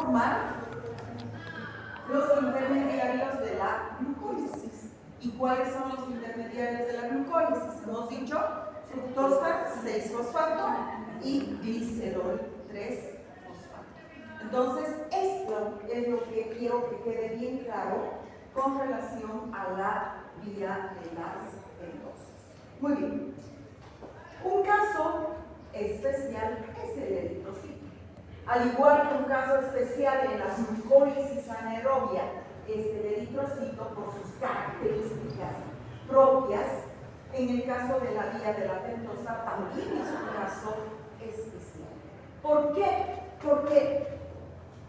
formar los intermediarios de la glucólisis. ¿Y cuáles son los intermediarios de la glucólisis? Hemos dicho fructosa 6-fosfato y glicerol 3-fosfato. Entonces, esto es lo que quiero que quede bien claro con relación a la vía de las pentosas. Muy bien. Un caso especial es el eritrocito. Al igual que un caso especial en la glucólisis anaerobia es el eritrocito por sus características propias, en el caso de la vía de la pentosa también es un caso especial. ¿Por qué? Porque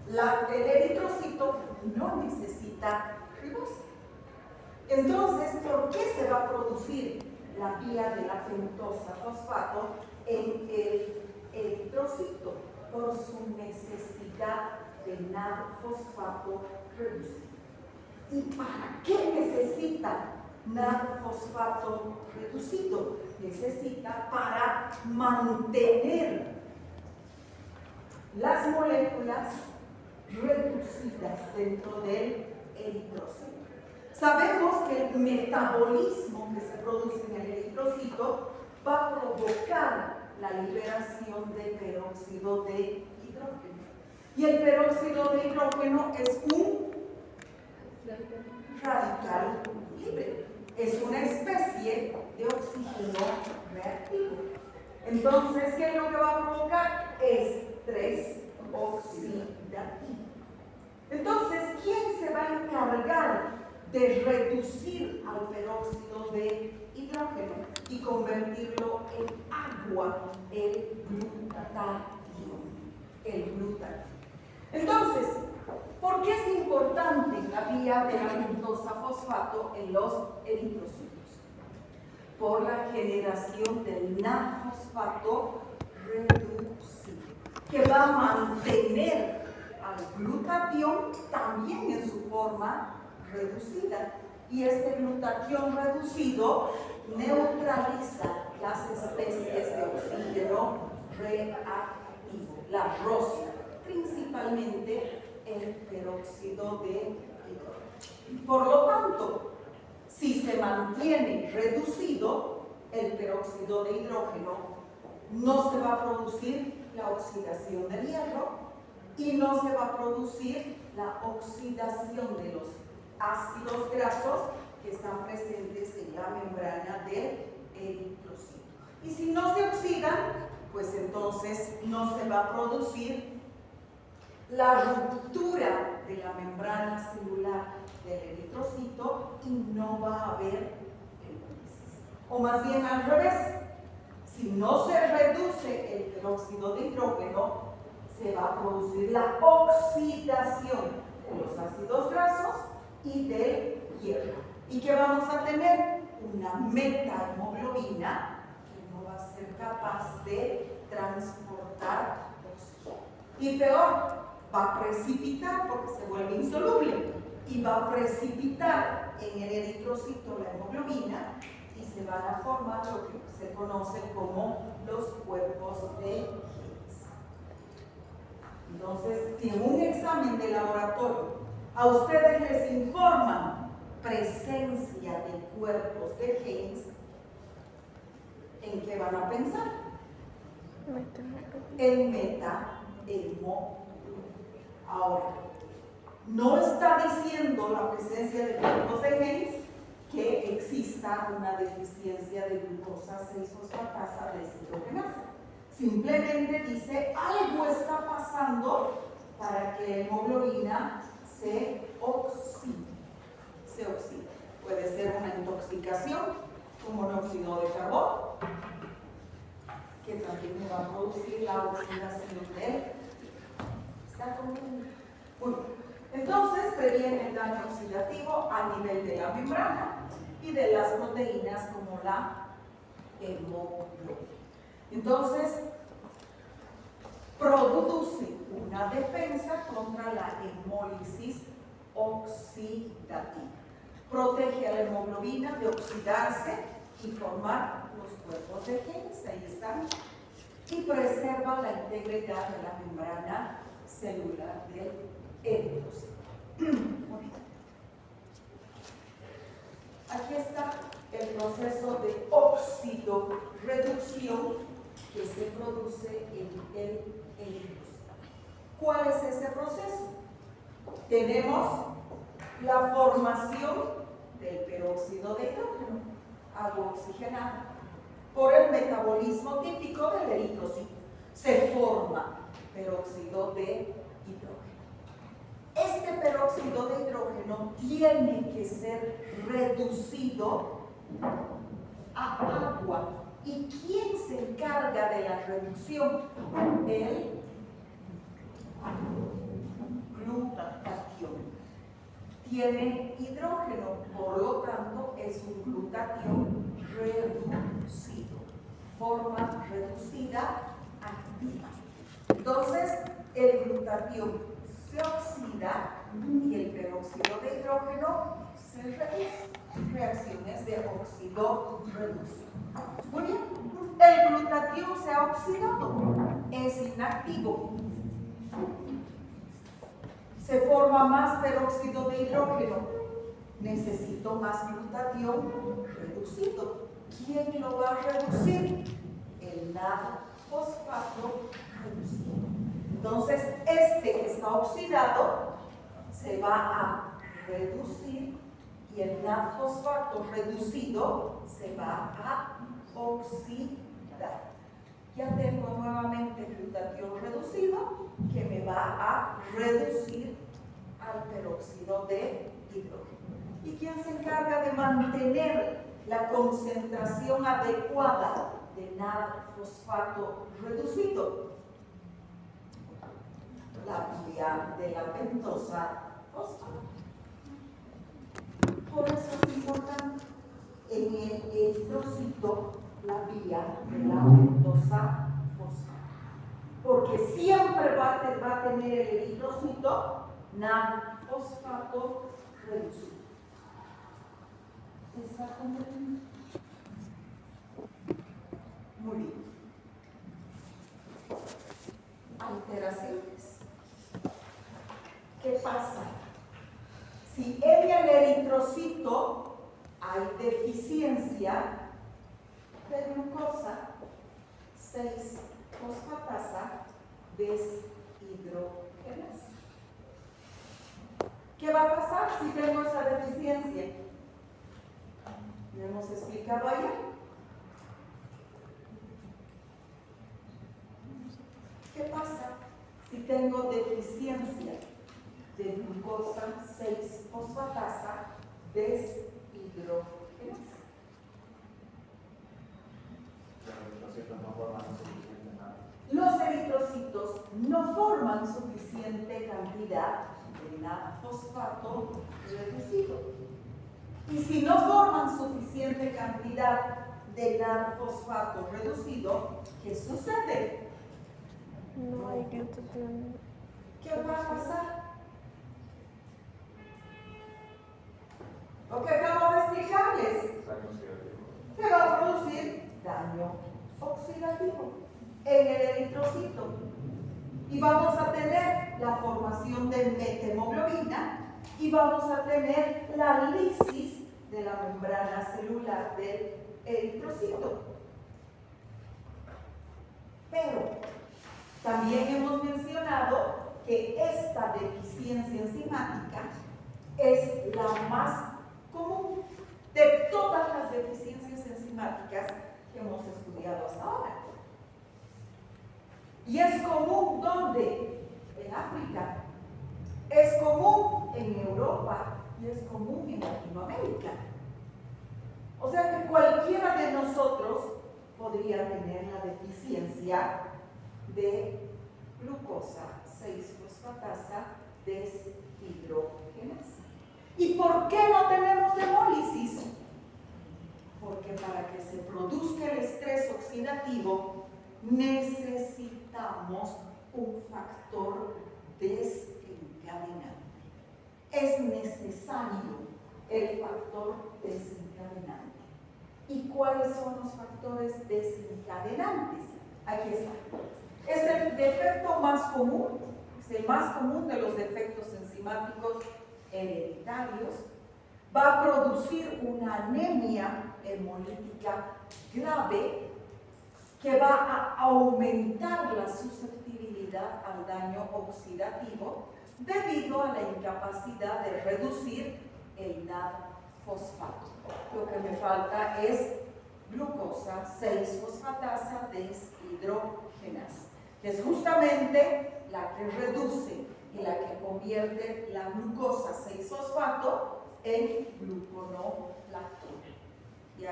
el eritrocito no necesita ribosa. Entonces, ¿por qué se va a producir la vía de la pentosa fosfato en el eritrocito? Por su necesidad de NAD-fosfato reducido. ¿Y para qué necesita NAD-fosfato reducido? Necesita para mantener las moléculas reducidas dentro del eritrocito. Sabemos que el metabolismo que se produce en el eritrocito va a provocar la liberación de peróxido de hidrógeno. Y el peróxido de hidrógeno es un radical libre. Es una especie de oxígeno reactivo. Entonces, ¿qué es lo que va a provocar? Estrés oxidativo. Entonces, ¿quién se va a encargar de reducir al peróxido de hidrógeno y convertirlo en agua? El glutatión. Entonces, ¿por qué es importante la vía de la pentosa fosfato en los eritrocitos? Por la generación del NAD-fosfato reducido, que va a mantener al glutatión también en su forma reducida. Y este glutatión reducido neutraliza las especies de oxígeno reactivo, la ROS, principalmente el peróxido de hidrógeno. Por lo tanto, si se mantiene reducido el peróxido de hidrógeno, no se va a producir la oxidación del hierro y no se va a producir la oxidación de los ácidos grasos que están presentes en la membrana del eritrocito. Y si no se oxidan, pues entonces no se va a producir la ruptura de la membrana celular del eritrocito y no va a haber hemólisis. O más bien al revés, si no se reduce el peróxido de hidrógeno, se va a producir la oxidación de los ácidos grasos y del hierro. ¿Y qué vamos a tener? Una metahemoglobina que no va a ser capaz de transportar oxígeno. Y peor, va a precipitar porque se vuelve insoluble y va a precipitar en el eritrocito la hemoglobina y se van a formar lo que se conoce como los cuerpos de Higgs. Entonces, si en un examen de laboratorio a ustedes les informan presencia de cuerpos de Higgs, ¿en qué van a pensar? En metahemoglobina. Ahora, no está diciendo la presencia de cuerpos de Higgs que exista una deficiencia de glucosa 6-fosfatasa deshidrogenasa. Simplemente dice algo está pasando para que la hemoglobina se oxide. Puede ser una intoxicación, un monóxido de carbón, que también me va a producir la oxidación del. ¿Está conmigo? Bueno, entonces previene el daño oxidativo a nivel de la membrana y de las proteínas como la hemoglobina. Entonces, produce una defensa contra la hemólisis oxidativa. Protege a la hemoglobina de oxidarse y formar los cuerpos de Higgs, ahí están, y preserva la integridad de la membrana celular del eritrocito. Aquí está el proceso de oxidorreducción que se produce en el eritrocito. ¿Cuál es ese proceso? Tenemos la formación del peróxido de hidrógeno, agua oxigenada, por el metabolismo típico del eritrocito. Se forma peróxido de hidrógeno. Este peróxido de hidrógeno tiene que ser reducido a agua. ¿Y quién se encarga de la reducción? El glutatión. Tiene hidrógeno, por lo tanto es un glutatión reducido, forma reducida activa. Entonces el glutatión se oxida y el peróxido de hidrógeno se reduce. Reacciones de oxidorreducción. Muy bien, el glutatión se ha oxidado, es inactivo. Se forma más peróxido de hidrógeno. Necesito más glutatión reducido. ¿Quién lo va a reducir? El NAD-fosfato reducido. Entonces, este que está oxidado se va a reducir y el NAD-fosfato reducido se va a oxidar. Ya tengo nuevamente glutatión reducido que me va a reducir al peróxido de hidrógeno. ¿Y quién se encarga de mantener la concentración adecuada de NAD-fosfato reducido? La vía de la pentosa fosfato. Por eso es importante en el eritrocito la vía de la pentosa fosfato, porque siempre va a tener el eritrocito NAD-fosfato reducido. ¿Está comprendiendo? Muy bien. Alteraciones. ¿Qué pasa? Si en el eritrocito hay deficiencia de glucosa 6-fosfatasa deshidrogenasa. ¿Qué va a pasar si tengo esa deficiencia? ¿Lo hemos explicado ayer? ¿Qué pasa si tengo deficiencia de glucosa 6-fosfatasa deshidrogenasa? Los eritrocitos no forman suficiente cantidad de NAD-fosfato reducido. Y si no forman suficiente cantidad de NAD-fosfato reducido, ¿qué sucede? No hay glutatión. ¿Qué va a pasar? Lo que acabo de explicarles. Se va a producir daño oxidativo en el eritrocito y vamos a tener la formación de methemoglobina y vamos a tener la lisis de la membrana celular del eritrocito. Pero también hemos mencionado que esta deficiencia enzimática es la más común de todas las deficiencias enzimáticas que hemos estudiado hasta ahora. Y es común ¿dónde? En África, es común en Europa y es común en Latinoamérica. O sea que cualquiera de nosotros podría tener la deficiencia de glucosa 6-fosfatasa deshidrogenasa. ¿Y por qué no tenemos hemólisis? Porque para que se produzca el estrés oxidativo necesitamos un factor desencadenante. Es necesario el factor desencadenante. ¿Y cuáles son los factores desencadenantes? Aquí está. Es el defecto más común, es el más común de los defectos enzimáticos hereditarios, va a producir una anemia hemolítica grave que va a aumentar la susceptibilidad al daño oxidativo debido a la incapacidad de reducir el NAD-fosfato. Lo que me falta es glucosa 6-fosfatasa deshidrogenasa, que es justamente la que reduce y la que convierte la glucosa 6-fosfato en gluconolactona. Y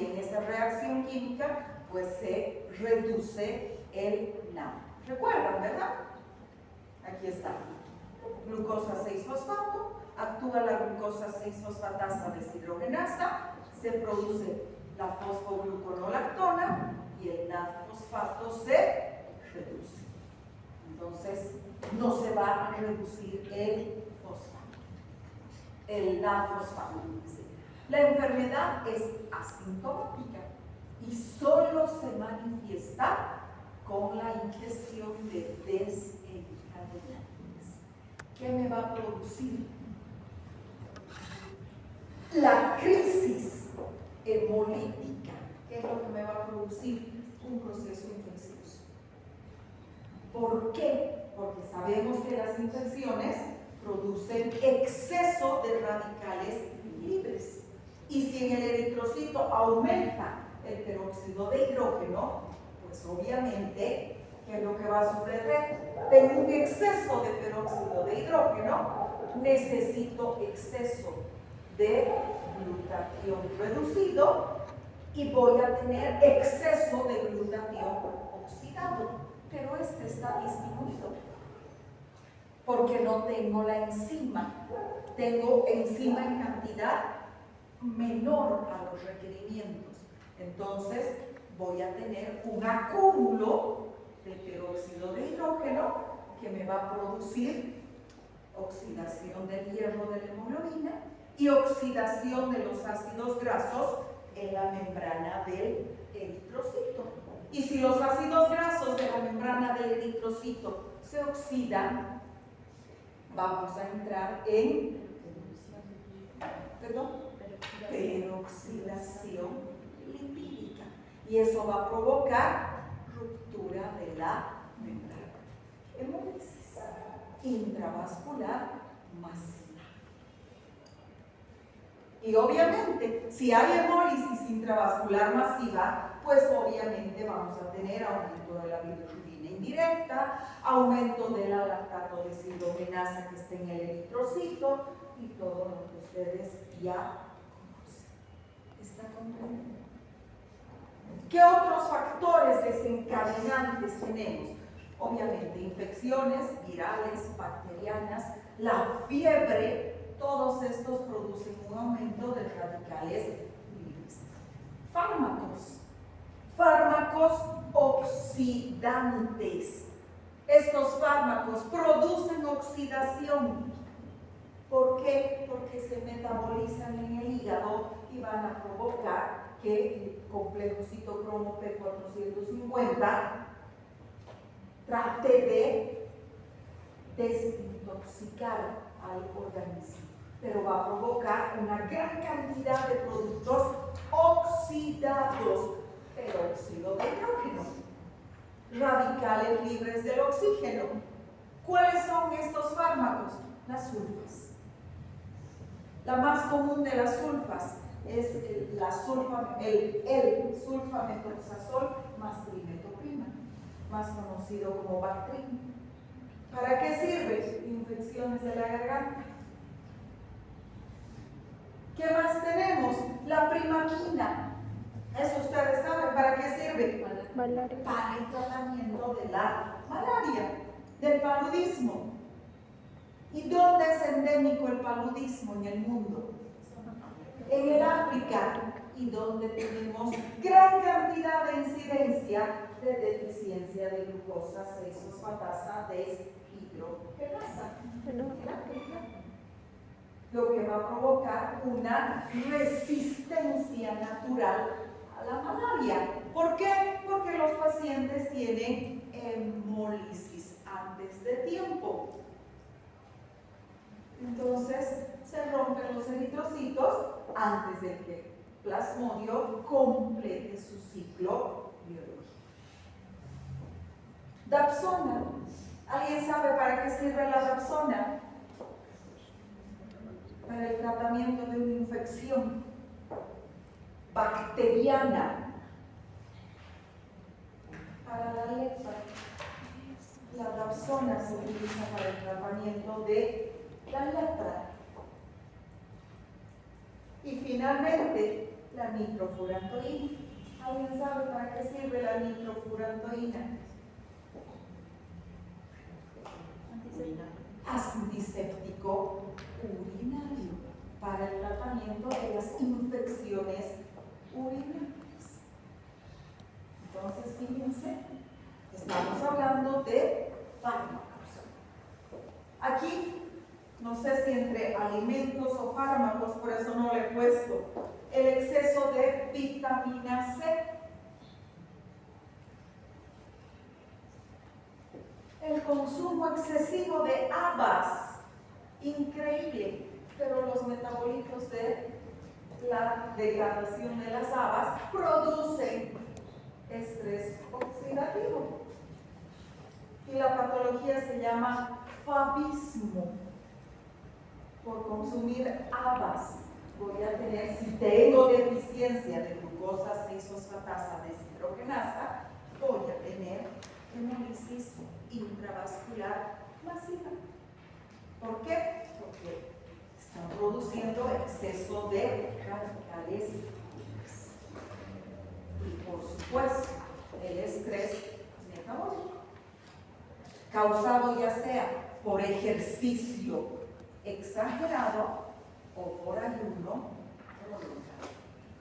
en esta reacción química pues se reduce el NAD. ¿Recuerdan, verdad? Aquí está. Glucosa 6-fosfato, actúa la glucosa 6-fosfatasa deshidrogenasa, se produce la fosfogluconolactona y el NAD-fosfato se reduce. Entonces, no se va a reducir el fosfato, el NAD-fosfato. La enfermedad es asintomática y solo se manifiesta con la ingestión de desencadenantes. ¿Qué me va a producir? La crisis hemolítica. ¿Qué es lo que me va a producir? Un proceso infeccioso. ¿Por qué? Porque sabemos que las infecciones producen exceso de radicales libres. Y si en el eritrocito aumenta el peróxido de hidrógeno, pues obviamente, ¿qué es lo que va a suceder? Tengo un exceso de peróxido de hidrógeno, necesito exceso de glutatión reducido y voy a tener exceso de glutatión oxidado, pero este está disminuido porque no tengo la enzima, tengo enzima en cantidad menor a los requerimientos. Entonces voy a tener un acúmulo de peróxido de hidrógeno que me va a producir oxidación del hierro de la hemoglobina y oxidación de los ácidos grasos en la membrana del eritrocito. Y si los ácidos grasos de la membrana del eritrocito se oxidan, vamos a entrar en peroxidación lipídica. Y eso va a provocar ruptura de la membrana. Hemólisis intravascular masiva. Y obviamente, si hay hemólisis intravascular masiva, pues obviamente vamos a tener aumento de la bilirrubina indirecta, aumento de la lactato deshidrogenasa que está en el eritrocito y todo lo que ustedes ya conocen. ¿Está comprendiendo? ¿Qué otros factores desencadenantes tenemos? Obviamente, infecciones virales, bacterianas, la fiebre. Todos estos producen un aumento de radicales libres. Fármacos oxidantes. Estos fármacos producen oxidación. ¿Por qué? Porque se metabolizan en el hígado y van a provocar que el complejo citocromo P450 trate de desintoxicar al organismo, pero va a provocar una gran cantidad de productos oxidados, peróxido de hidrógeno, radicales libres del oxígeno. ¿Cuáles son estos fármacos? Las sulfas. La más común de las sulfas es el sulfamethoxazol más trimetoprima, más conocido como Bactrim. ¿Para qué sirve? Infecciones de la garganta. ¿Qué más tenemos? La primaquina. Eso ustedes saben, ¿para qué sirve? Malaria. Para el tratamiento de la malaria, del paludismo. ¿Y dónde es endémico el paludismo en el mundo? En el África, y donde tenemos gran cantidad de incidencia de deficiencia de glucosa 6-fosfatasa deshidrogenasa. Lo que va a provocar una resistencia natural a la malaria. ¿Por qué? Porque los pacientes tienen hemólisis antes de tiempo. Entonces se rompen los eritrocitos antes de que el plasmodio complete su ciclo biológico. Dapsona. ¿Alguien sabe para qué sirve la dapsona? Para el tratamiento de una infección bacteriana. Para la lepra. La dapsona se utiliza para el tratamiento de la lepra. Y finalmente, la nitrofurantoína. ¿Alguien sabe para qué sirve la nitrofurantoína? Antiséptico urinario para el tratamiento de las infecciones urinarias. Entonces, fíjense, estamos hablando de fármacos. Aquí, no sé si entre alimentos o fármacos, por eso no le he puesto el exceso de vitamina C. El consumo excesivo de habas, increíble, pero los metabolitos de la degradación de las habas producen estrés oxidativo. Y la patología se llama fabismo. Por consumir habas, voy a tener, si tengo deficiencia de glucosa 6-fosfatasa deshidrogenasa, voy a tener hemólisis intravascular masiva. ¿Por qué? Porque están produciendo exceso de radicales libres. Y por supuesto, el estrés metabólico, causado ya sea por ejercicio exagerado o por ayuno prolongado.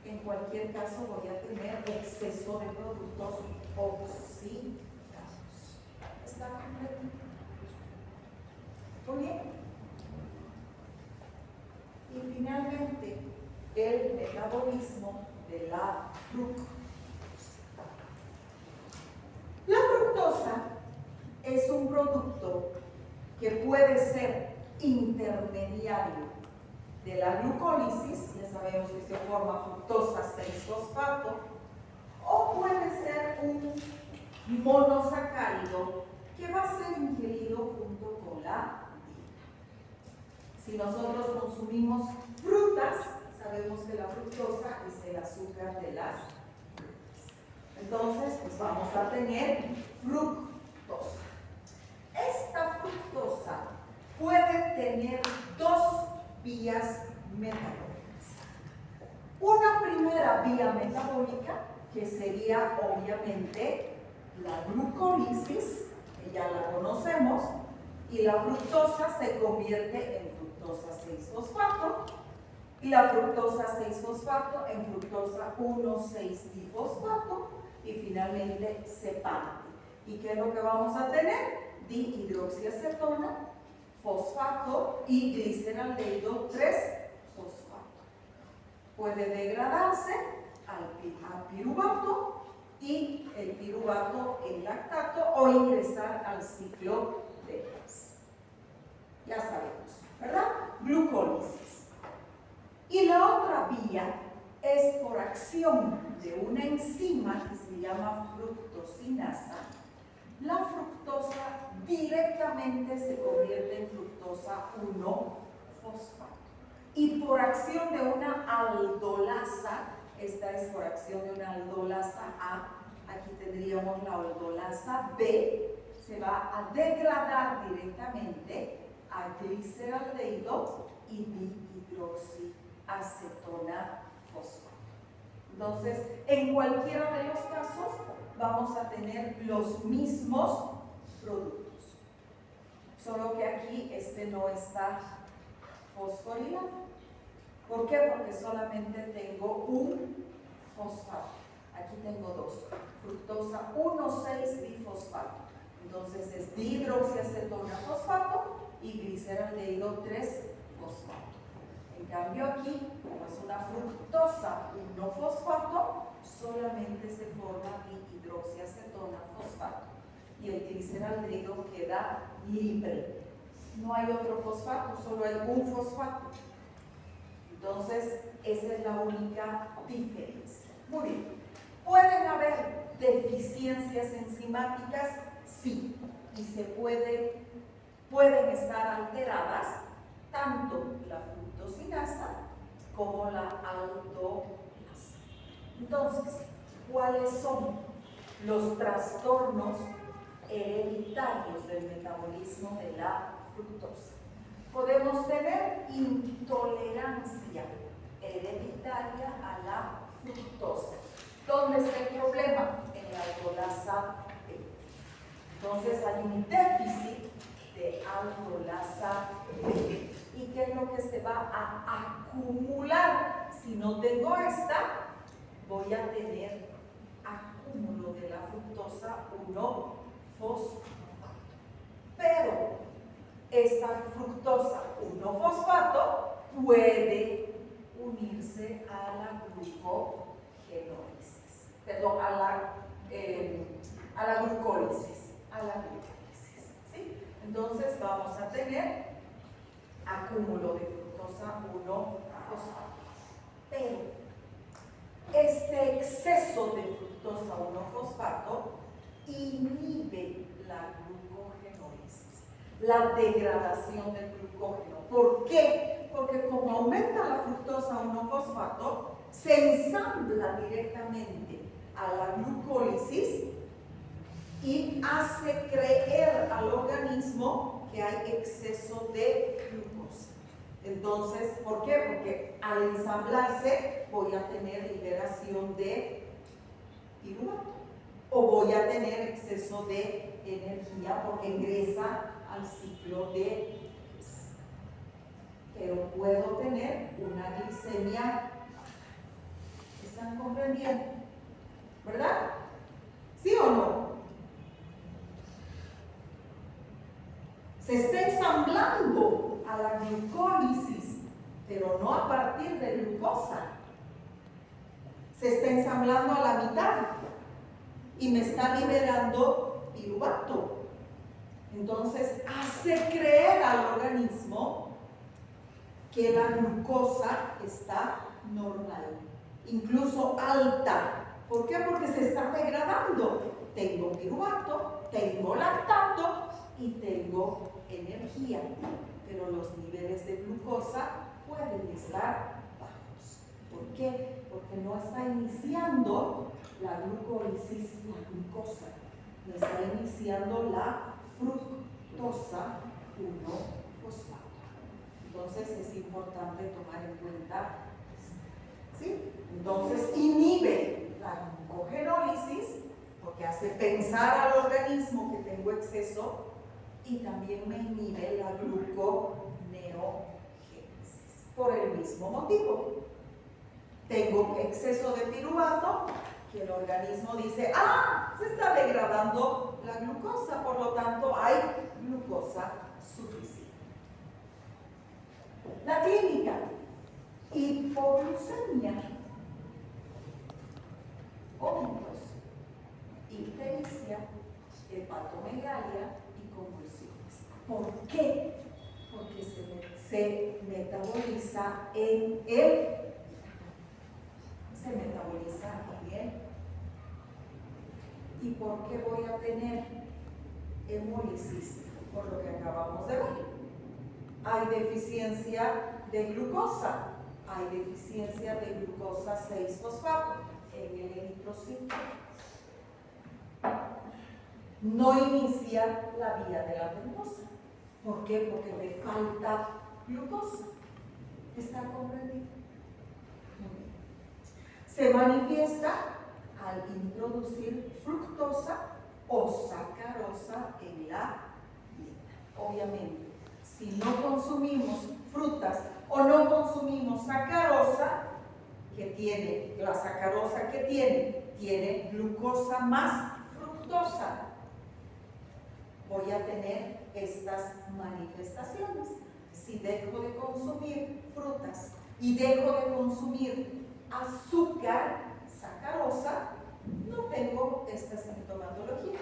En cualquier caso, voy a tener exceso de productos oxidados. ¿Está completo? Muy bien. Y finalmente, el metabolismo de la fructosa. La fructosa es un producto que puede ser intermediario de la glucólisis, ya sabemos que se forma fructosa 6-fosfato, o puede ser un monosacárido que va a ser ingerido junto con la dieta. Si nosotros consumimos frutas, sabemos que la fructosa es el azúcar de las frutas. Entonces, pues vamos a tener fructosa. Esta fructosa puede tener dos vías metabólicas. Una primera vía metabólica, que sería obviamente la glucólisis, que ya la conocemos, y la fructosa se convierte en fructosa 6-fosfato, y la fructosa 6-fosfato en fructosa 1,6-difosfato, y finalmente se parte. ¿Y qué es lo que vamos a tener? Dihidroxiacetona, fosfato y gliceraldehído 3-fosfato. Puede degradarse a piruvato y el piruvato en lactato o ingresar al ciclo de Krebs. Ya sabemos, ¿verdad? Glucólisis. Y la otra vía es por acción de una enzima que se llama fructosinasa. La fructosa directamente se convierte en fructosa 1-fosfato. Y por acción de una aldolasa, esta es por acción de una aldolasa A, aquí tendríamos la aldolasa B, se va a degradar directamente a gliceraldehído y dihidroxiacetona fosfato. Entonces, en cualquiera de los casos, vamos a tener los mismos productos. Solo que aquí este no está fosforilado. ¿Por qué? Porque solamente tengo un fosfato. Aquí tengo dos. Fructosa 1,6-difosfato. Entonces es dihidroxiacetona fosfato y gliceraldehído 3-fosfato. En cambio aquí, como es una fructosa 1-fosfato, solamente se forma dihidroxiacetona fosfato. Y el gliceraldehído queda libre. No hay otro fosfato, solo hay un fosfato. Entonces, esa es la única diferencia. Muy bien. ¿Pueden haber deficiencias enzimáticas? Sí. Y pueden estar alteradas tanto la fructosinasa como la aldolasa. Entonces, ¿cuáles son los trastornos hereditarios del metabolismo de la fructosa? Podemos tener intolerancia hereditaria a la fructosa. ¿Dónde está el problema? En la aldolasa B. Entonces hay un déficit de aldolasa B. ¿Y qué es lo que se va a acumular? Si no tengo esta, voy a tener acúmulo de la fructosa 1-fosfato. Pero esta fructosa 1-fosfato puede unirse a la glucogenólisis, perdón, a la glucólisis, ¿sí? Entonces vamos a tener acúmulo de fructosa 1-fosfato. Pero este exceso de fructosa 1-fosfato inhibe la glucogenólisis, la degradación del glucógeno. ¿Por qué? Porque como aumenta la fructosa 1-fosfato, se ensambla directamente a la glucólisis y hace creer al organismo que hay exceso de glucosa. Entonces, ¿por qué? Porque al ensamblarse voy a tener liberación de piruvato o voy a tener exceso de energía porque ingresa al ciclo de Krebs. Pero puedo tener una glicemia. ¿Están comprendiendo? ¿Verdad? ¿Sí o no? Se está ensamblando a la glucólisis, pero no a partir de glucosa. Se está ensamblando a la mitad y me está liberando piruvato. Entonces hace creer al organismo que la glucosa está normal, incluso alta. ¿Por qué? Porque se está degradando. Tengo piruvato, tengo lactato y tengo energía, pero los niveles de glucosa pueden estar bajos. ¿Por qué? Porque no está iniciando la glucólisis, la glucosa, no está iniciando la fructosa 1-fosfato. Entonces es importante tomar en cuenta, ¿sí? Entonces inhibe la glucogenólisis porque hace pensar al organismo que tengo exceso y también me inhibe la gluconeogénesis por el mismo motivo. Tengo exceso de piruvato que el organismo dice, se está degradando la glucosa, por lo tanto hay glucosa suficiente. La clínica, hipoglucemia, vómitos, ictericia, hepatomegalia y convulsiones. ¿Por qué? Porque se metaboliza en el ¿Y por qué voy a tener hemólisis? Por lo que acabamos de ver. Hay deficiencia de glucosa, hay deficiencia de glucosa 6-fosfato en el eritrocito. No inicia la vía de la glucosa. ¿Por qué? Porque me falta glucosa. ¿Está comprendido? Se manifiesta al introducir fructosa o sacarosa en la dieta. Obviamente, si no consumimos frutas o no consumimos sacarosa, que tiene, la sacarosa que tiene glucosa más fructosa, voy a tener estas manifestaciones. Si dejo de consumir frutas y dejo de consumir azúcar, sacarosa, no tengo esta sintomatología.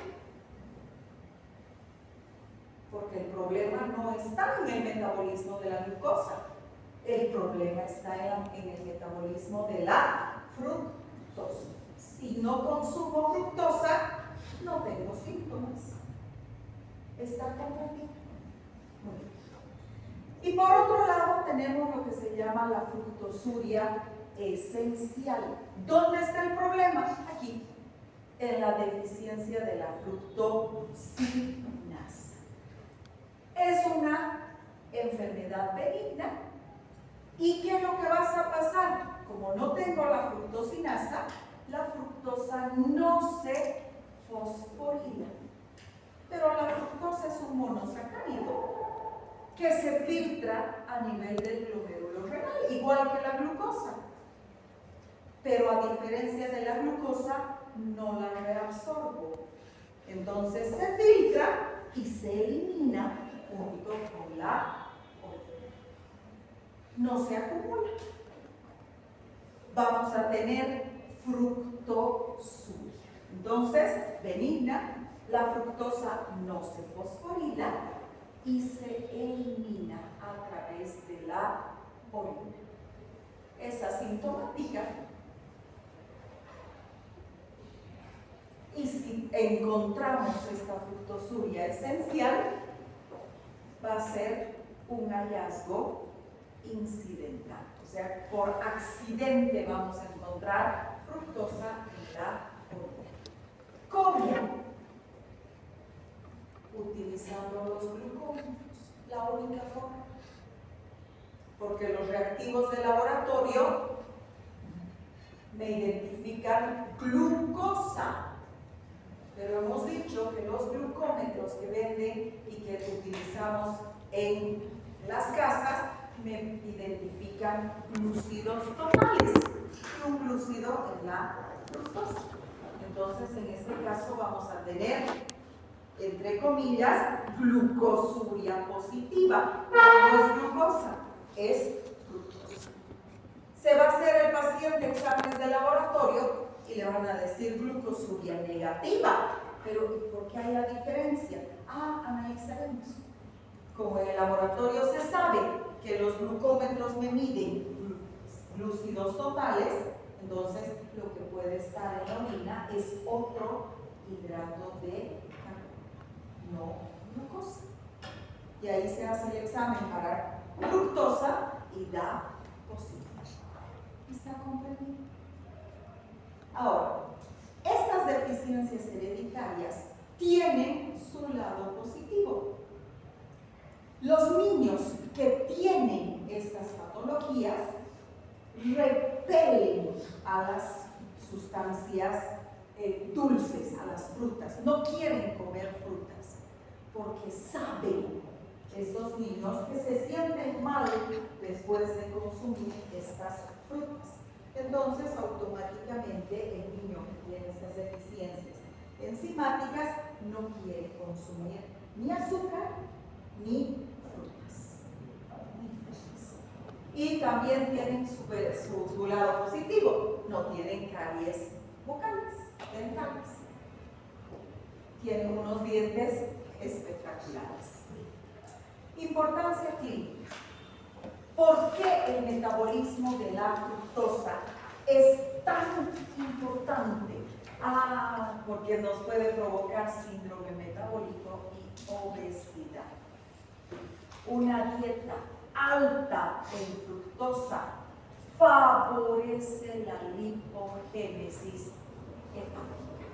porque el problema no está en el metabolismo de la glucosa, el problema está en el metabolismo de la fructosa. Si no consumo fructosa, no tengo síntomas. ¿Está comprendido? Muy bien. Y por otro lado tenemos lo que se llama la fructosuria esencial. ¿Dónde está el problema? Aquí, en la deficiencia de la fructosinasa. Es una enfermedad benigna. ¿Y qué es lo que va a pasar? Como no tengo la fructosinasa, la fructosa no se fosforila. Pero la fructosa es un monosacárido que se filtra a nivel del glomérulo renal, igual que la glucosa. Pero a diferencia de la glucosa, no la reabsorbo. Entonces se filtra y se elimina junto con la orina. No se acumula. Vamos a tener fructosuria. Entonces, benigna, la fructosa no se fosforila y se elimina a través de la orina. Es asintomática. Y si encontramos esta fructosuria esencial, va a ser un hallazgo incidental. O sea, por accidente vamos a encontrar fructosa en la orina. ¿Cómo? Utilizando los glucómetros, la única forma. Porque los reactivos de laboratorio me identifican glucosa. Pero hemos dicho que los glucómetros que venden y que utilizamos en las casas me identifican glúcidos totales y un glúcido en la fructosa. Entonces, en este caso vamos a tener, entre comillas, glucosuria positiva. No es glucosa, es fructosa. Se va a hacer el paciente exámenes de laboratorio y le van a decir glucosuria negativa. Pero ¿por qué hay la diferencia? Analizaremos. Como en el laboratorio se sabe que los glucómetros me miden glúcidos totales, entonces lo que puede estar en la orina es otro hidrato de carbono, no glucosa. Y ahí se hace el examen para fructosa y da positivo. ¿Está comprendido? Ahora, estas deficiencias hereditarias tienen su lado positivo. Los niños que tienen estas patologías repelen a las sustancias dulces, a las frutas. No quieren comer frutas porque saben, estos niños, que se sienten mal después de consumir estas frutas. Entonces, automáticamente, el niño que tiene estas deficiencias enzimáticas no quiere consumir ni azúcar ni frutas. Y también tienen su lado positivo, no tienen caries bucales, dentales. Tienen unos dientes espectaculares. Importancia clínica. ¿Por qué el metabolismo de la fructosa es tan importante? Porque nos puede provocar síndrome metabólico y obesidad. Una dieta alta en fructosa favorece la lipogénesis hepática.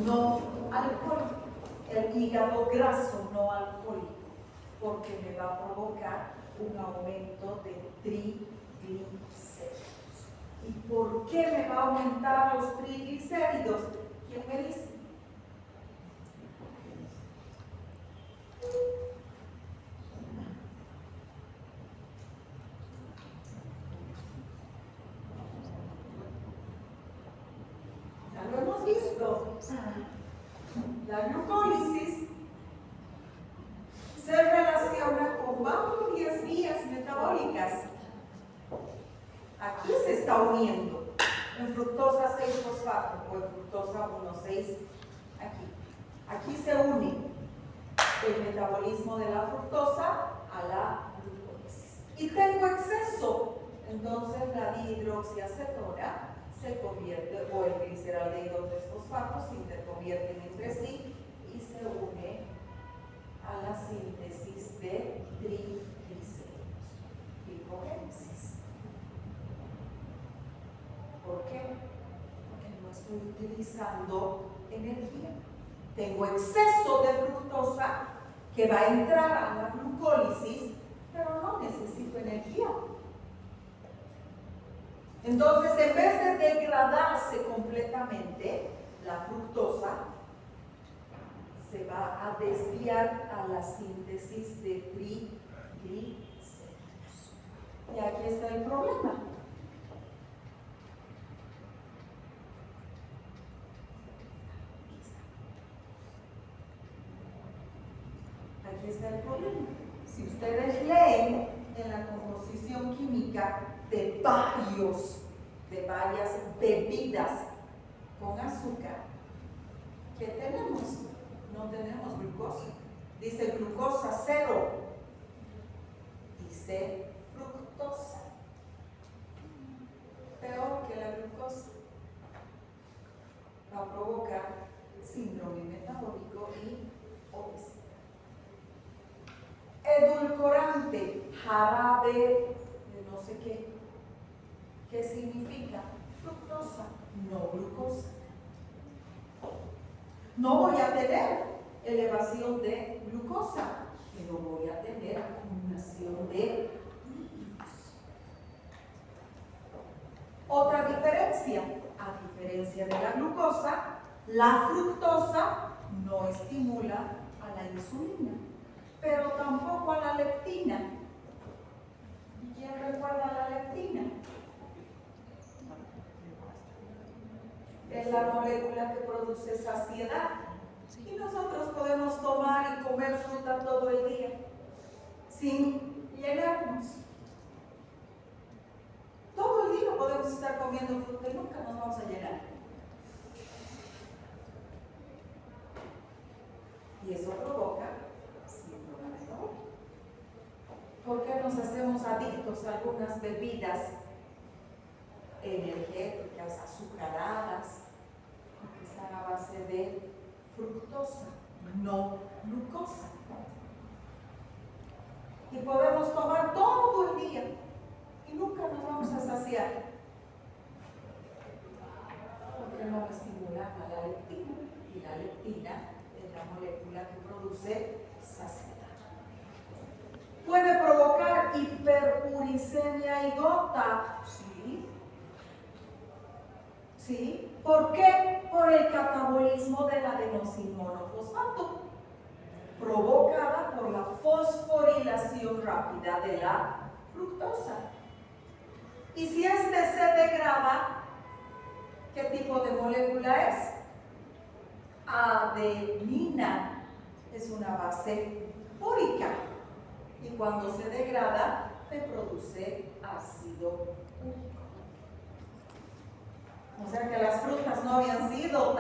No alcohólico. El hígado graso no alcohólico, porque me va a provocar un aumento de triglicéridos. ¿Y por qué me va a aumentar los triglicéridos? ¿Quién me dice? Ya lo hemos visto. La glucólisis se relaciona con varias vías metabólicas. Aquí se está uniendo en fructosa 6-fosfato o en fructosa 1,6. Aquí se une. el metabolismo de la fructosa a la glucólisis. Y tengo exceso, entonces la dihidroxiacetona se convierte, o el gliceraldehído 3-fosfato se interconvierten entre sí y se une a la síntesis de triglicéridos, glicogénesis. ¿Por qué? Porque no estoy utilizando energía. Tengo exceso de fructosa que va a entrar a la glucólisis, pero no necesito energía. Entonces, en vez de degradarse completamente, la fructosa se va a desviar a la síntesis de triglicéridos. Y aquí está el problema. Aquí está el problema. Si ustedes leen en la composición química de varias bebidas con azúcar, ¿qué tenemos? No tenemos glucosa. Dice glucosa 0. Dice fructosa. Peor que la glucosa. Va a provocar síndrome metabólico y obesidad. Edulcorante, jarabe de no sé qué. ¿Qué significa? Fructosa, no glucosa. No voy a tener elevación de glucosa, pero voy a tener acumulación de lípidos. Otra diferencia, a diferencia de la glucosa, la fructosa no estimula a la insulina, pero tampoco a la leptina. ¿Quién recuerda la leptina? Es la molécula que produce saciedad. Y nosotros podemos tomar y comer fruta todo el día sin llenarnos. Todo el día podemos estar comiendo fruta y nunca nos vamos a llenar. Y eso provoca síndrome metabólico. ¿Por qué nos hacemos adictos a algunas bebidas energéticas, azucaradas? Porque están a base de fructosa, no glucosa. Y podemos tomar todo el día y nunca nos vamos a saciar, porque no estimulan a la leptina, y la leptina es la molécula que produce saciedad. Puede provocar hiperuricemia y gota, ¿sí? ¿Sí? ¿Por qué? Por el catabolismo del adenosinmonofosfato, provocada por la fosforilación rápida de la fructosa. Y si este se degrada, ¿qué tipo de molécula es? Adenina. Es una base úrica. Y cuando se degrada, te produce ácido úrico. O sea que las frutas no habían sido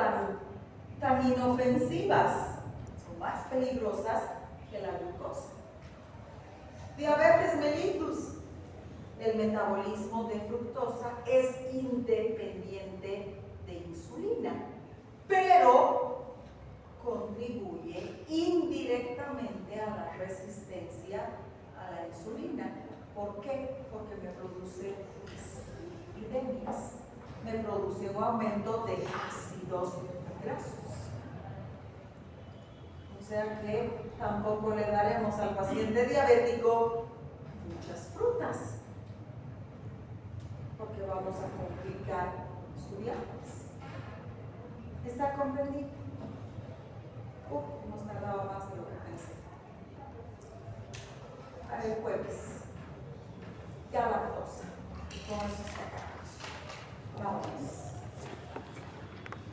tan inofensivas, son más peligrosas que la glucosa. Diabetes mellitus. El metabolismo de fructosa es independiente de insulina, pero contribuye indirectamente a la resistencia a la insulina. ¿Por qué? Porque me produce dislipidemias. Me produce un aumento de ácidos grasos. O sea que tampoco le daremos al paciente diabético muchas frutas, porque vamos a complicar su diabetes. ¿Está comprendido? Hemos tardado más de lo que pensé. A ver, jueves.